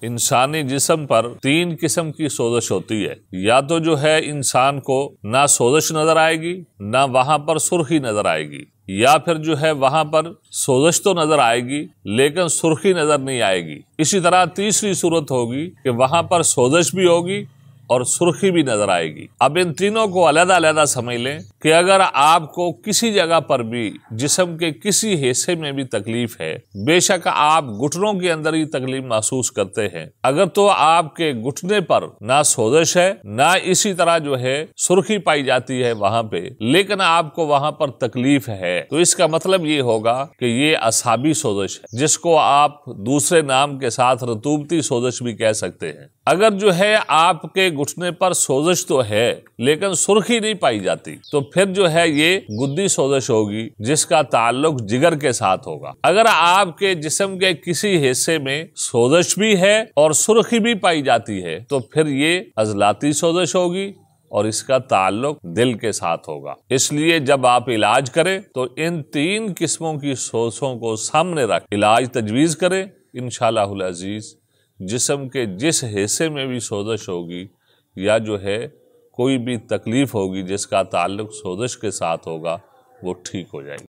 انسانی جسم پر 3 قسم کی سوزش ہوتی ہے، یا تو جو ہے انسان کو نہ سوزش نظر آئے گی، نہ وہاں پر سرخی نظر آئے گی، یا پھر جو ہے وہاں پر سوزش تو نظر آئے گی لیکن سرخی نظر نہیں آئے گی۔ اسی طرح تیسری صورت ہوگی کہ وہاں پر سوزش بھی ہوگی اور سرخی بھی نظر آئے گی۔ اب ان تینوں کو علیحدہ علیحدہ سمجھ لیں کہ اگر آپ کو کسی جگہ پر بھی جسم کے کسی حصے میں بھی تکلیف ہے، بے شک آپ گھٹنوں کے اندر ہی تکلیف محسوس کرتے ہیں، اگر تو آپ کے گھٹنے پر نہ سوزش ہے نہ اسی طرح جو ہے سرخی پائی جاتی ہے وہاں پہ، لیکن آپ کو وہاں پر تکلیف ہے، تو اس کا مطلب یہ ہوگا کہ یہ اعصابی سوزش ہے، جس کو آپ دوسرے نام کے ساتھ رطوبتی سوزش بھی کہہ سکتے ہیں۔ اگر جو ہے آپ کے گھٹنے پر سوزش تو ہے لیکن سرخی نہیں پائی جاتی، تو پھر جو ہے یہ گدی سوزش ہوگی جس کا تعلق جگر کے ساتھ ہوگا۔ اگر آپ کے جسم کے کسی حصے میں سوزش بھی ہے اور سرخی بھی پائی جاتی ہے تو پھر یہ عضلاتی سوزش ہوگی اور اس کا تعلق دل کے ساتھ ہوگا۔ اس لیے جب آپ علاج کریں تو ان 3 قسموں کی سوزشوں کو سامنے رکھ علاج تجویز کریں، انشاءاللہ العزیز جسم کے جس حصے میں بھی سوزش ہوگی یا جو ہے کوئی بھی تکلیف ہوگی جس کا تعلق سوزش کے ساتھ ہوگا وہ ٹھیک ہو جائے گی۔